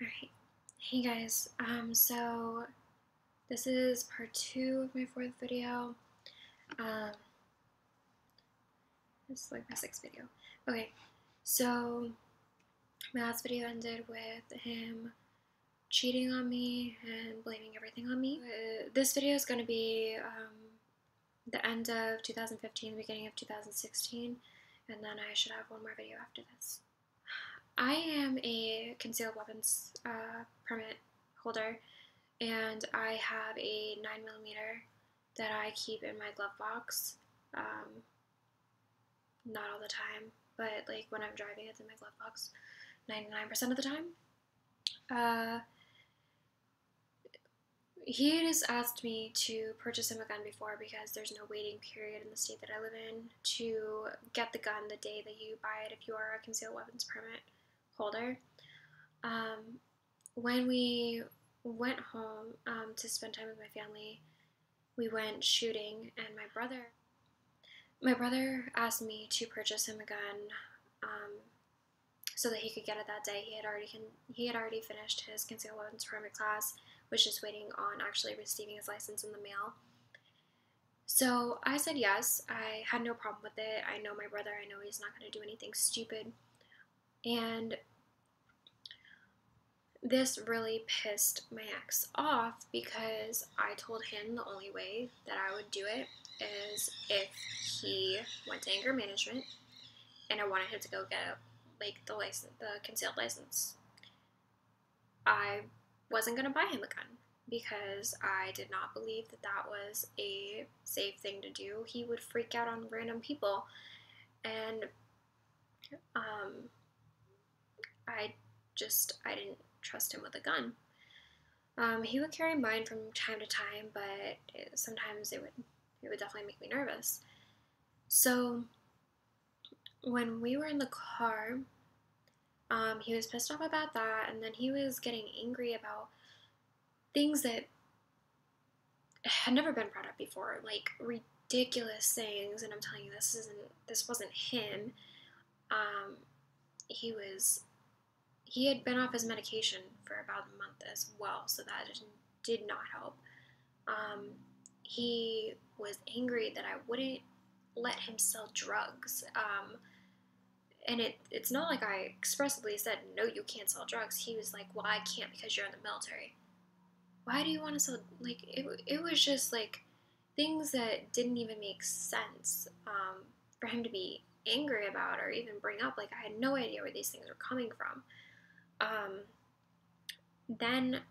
Alright. Hey guys, so this is part 2 of my 4th video. This is like my 6th video. Okay, so my last video ended with him cheating on me and blaming everything on me. This video is going to be the end of 2015, the beginning of 2016, and then I should have one more video after this. I am a concealed weapons permit holder, and I have a 9mm that I keep in my glove box. Not all the time, but like when I'm driving, it's in my glove box 99% of the time. He just asked me to purchase him a gun before because there's no waiting period in the state that I live in to get the gun the day that you buy it if you are a concealed weapons permit holder. When we went home to spend time with my family, we went shooting, and my brother asked me to purchase him a gun so that he could get it that day. He had already finished his concealed weapons permit class, was just waiting on actually receiving his license in the mail. So I said yes. I had no problem with it. I know my brother. I know he's not going to do anything stupid. And this really pissed my ex off because I told him the only way that I would do it is if he went to anger management and I wanted him to go get the concealed license. I wasn't going to buy him a gun because I did not believe that that was a safe thing to do. He would freak out on random people, and I didn't trust him with a gun. He would carry mine from time to time, but sometimes it would definitely make me nervous. So when we were in the car, he was pissed off about that, and then he was getting angry about things that had never been brought up before, like ridiculous things. And I'm telling you, this wasn't him. He had been off his medication for about a month as well, so that did not help. He was angry that I wouldn't let him sell drugs. And it's not like I expressly said, no, you can't sell drugs. He was like, well, I can't because you're in the military. Why do you want to sell? Like, it was just like things that didn't even make sense for him to be angry about or even bring up. Like, I had no idea where these things were coming from. Then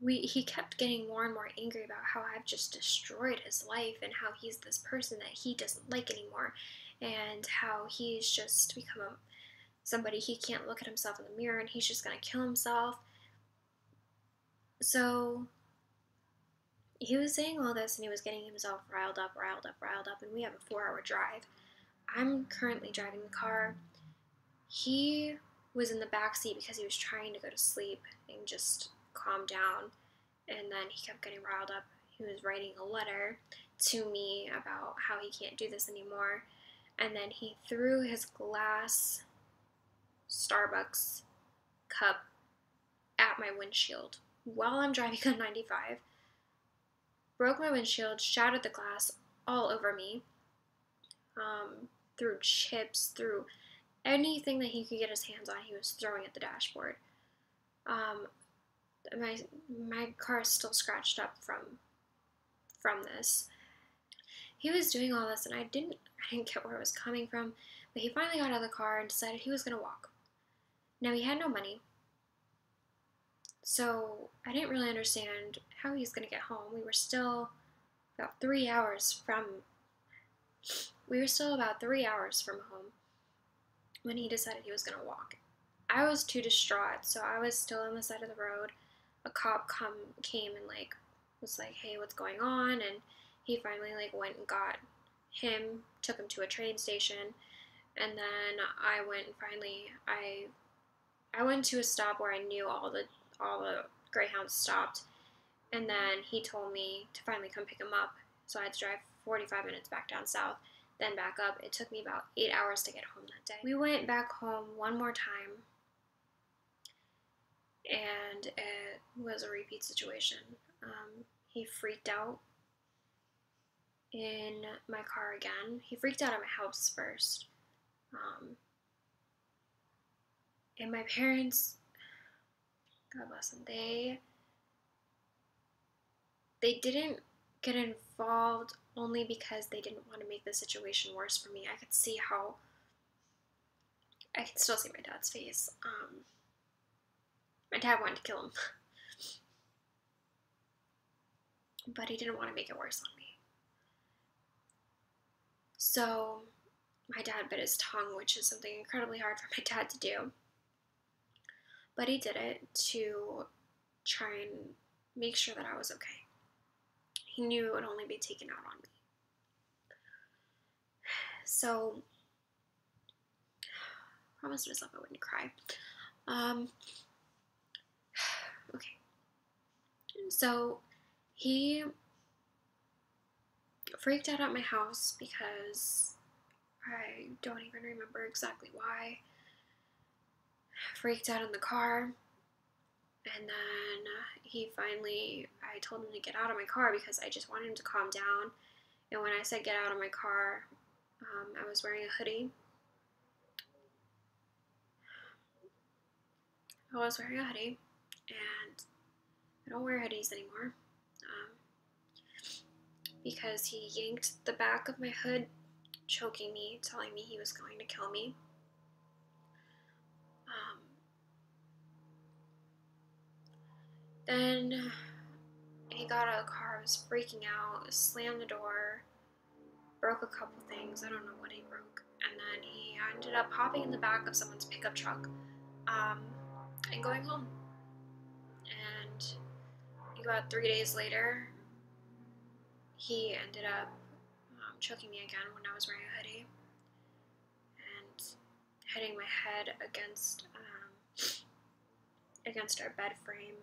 he kept getting more and more angry about how I've just destroyed his life and how he's this person that he doesn't like anymore, and how he's just become somebody he can't look at himself in the mirror and he's just gonna kill himself. So he was saying all this and he was getting himself riled up, and we have a 4-hour drive. I'm currently driving the car. He was in the back seat because he was trying to go to sleep and just calm down, and then he kept getting riled up. He was writing a letter to me about how he can't do this anymore, and then he threw his glass Starbucks cup at my windshield while I'm driving on 95, broke my windshield, shattered the glass all over me, threw chips, threw anything that he could get his hands on, he was throwing at the dashboard. My car is still scratched up from this. He was doing all this, and I didn't get where it was coming from, but he finally got out of the car and decided he was going to walk. Now, he had no money, so I didn't really understand how he was going to get home. We were still about 3 hours from home when he decided he was going to walk. I was too distraught, so I was still on the side of the road. A cop came and was like, hey, what's going on? And he finally went and got him, took him to a train station, and then I went to a stop where I knew all the Greyhounds stopped, and then he told me to finally come pick him up, so I had to drive 45 minutes back down south, then back up. It took me about 8 hours to get home that day. We went back home one more time, and it was a repeat situation. He freaked out in my car again. He freaked out at my house first. And my parents, God bless them, they didn't get involved only because they didn't want to make the situation worse for me. I could still see my dad's face. My dad wanted to kill him, but he didn't want to make it worse on me. So my dad bit his tongue, which is something incredibly hard for my dad to do. But he did it to try and make sure that I was okay. He knew it would only be taken out on me. So I promised myself I wouldn't cry. Okay. So he freaked out at my house because I don't even remember exactly why. Freaked out in the car. And then I told him to get out of my car because I just wanted him to calm down. And when I said get out of my car, I was wearing a hoodie. And I don't wear hoodies anymore because he yanked the back of my hood, choking me, telling me he was going to kill me. Then he got out of the car, was freaking out, slammed the door, broke a couple things. I don't know what he broke. And then he ended up hopping in the back of someone's pickup truck and going home. And about 3 days later, he ended up choking me again when I was wearing a hoodie and hitting my head against our bed frame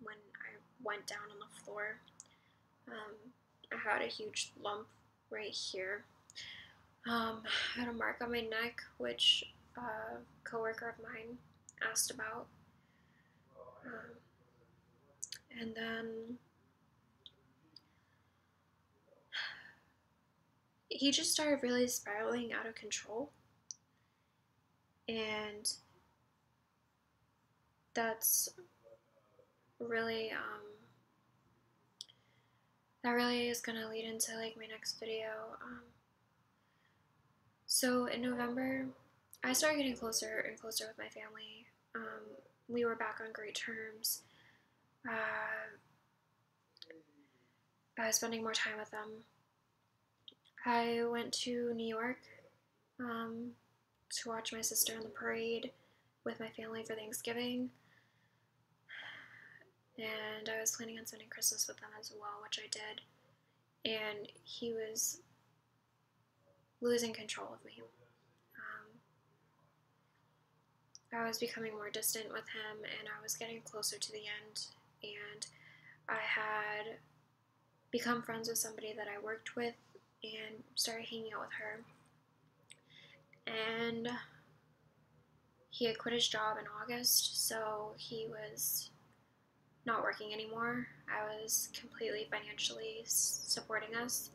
when I went down on the floor. I had a huge lump right here. I had a mark on my neck, which a coworker of mine asked about. And then he just started really spiraling out of control. And that's really, that really is gonna lead into like my next video. So in November, I started getting closer and closer with my family. We were back on great terms. I was spending more time with them. I went to New York to watch my sister in the parade with my family for Thanksgiving. And I was planning on spending Christmas with them as well, which I did. And he was losing control of me. I was becoming more distant with him, and I was getting closer to the end. And I had become friends with somebody that I worked with and started hanging out with her. And he had quit his job in August, so he was not working anymore. I was completely financially supporting us.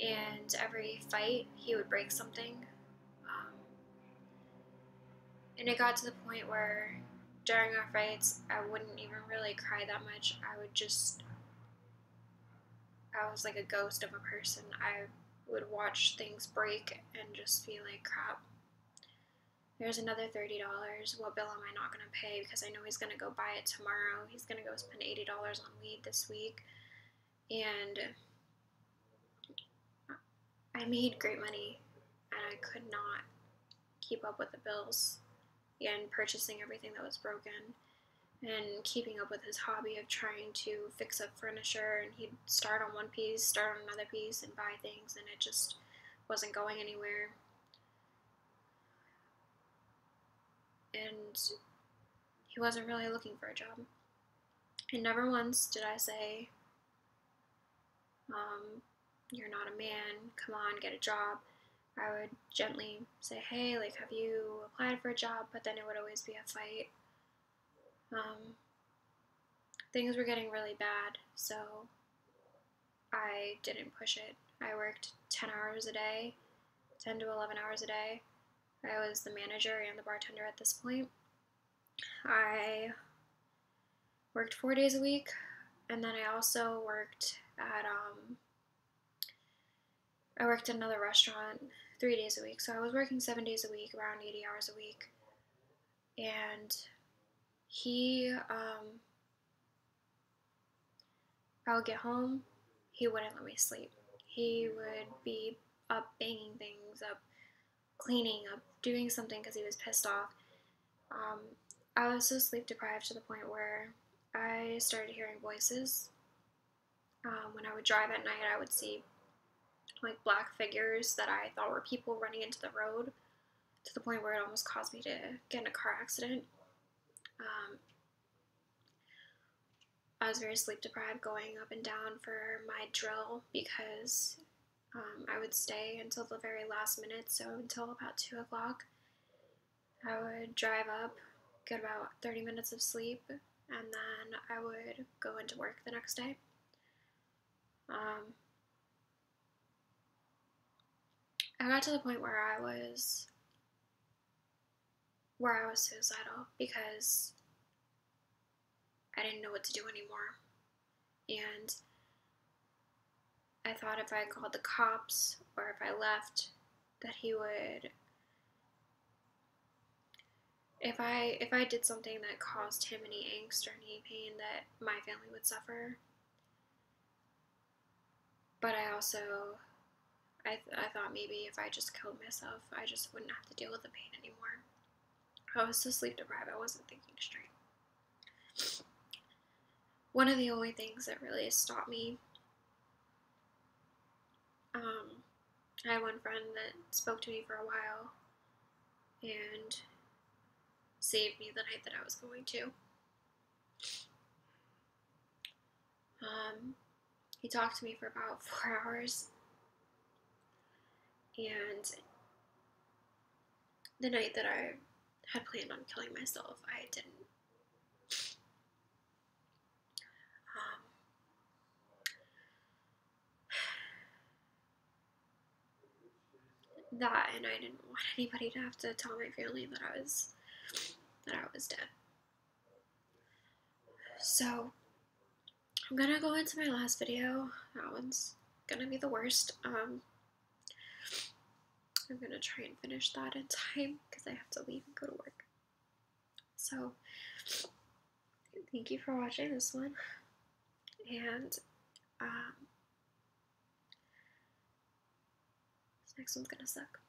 And every fight, he would break something. And it got to the point where during our fights, I wouldn't even really cry that much. I was like a ghost of a person. I would watch things break and just be like, crap. There's another $30. What bill am I not going to pay? Because I know he's going to go buy it tomorrow. He's going to go spend $80 on weed this week. And I made great money, and I could not keep up with the bills and purchasing everything that was broken and keeping up with his hobby of trying to fix up furniture. And he'd start on one piece, start on another piece, and buy things, and it just wasn't going anywhere. And he wasn't really looking for a job. And never once did I say, you're not a man, come on, get a job. I would gently say, hey, like, have you applied for a job? But then it would always be a fight. Things were getting really bad, so I didn't push it. I worked 10 hours a day, 10 to 11 hours a day. I was the manager and the bartender at this point. I worked 4 days a week, and then I also worked at another restaurant 3 days a week. So I was working 7 days a week, around 80 hours a week. And I would get home, he wouldn't let me sleep. He would be up banging things, up cleaning, up doing something because he was pissed off. I was so sleep deprived to the point where I started hearing voices. When I would drive at night, I would see like black figures that I thought were people running into the road, to the point where it almost caused me to get in a car accident. I was very sleep deprived going up and down for my drill because I would stay until the very last minute, so until about 2 o'clock. I would drive up, get about 30 minutes of sleep, and then I would go into work the next day. I got to the point where I was suicidal because I didn't know what to do anymore. And I thought if I called the cops or if I left, that he would, if I did something that caused him any angst or any pain, that my family would suffer. But I also, I thought maybe if I just killed myself, I just wouldn't have to deal with the pain anymore. I was so sleep deprived, I wasn't thinking straight. One of the only things that really stopped me, I had one friend that spoke to me for a while and saved me the night that I was going to. He talked to me for about 4 hours, and the night that I had planned on killing myself, I didn't. That, and I didn't want anybody to have to tell my family that I was dead. So I'm gonna go into my last video. That one's gonna be the worst. I'm gonna try and finish that in time because I have to leave and go to work. So thank you for watching this one, and this next one's gonna suck.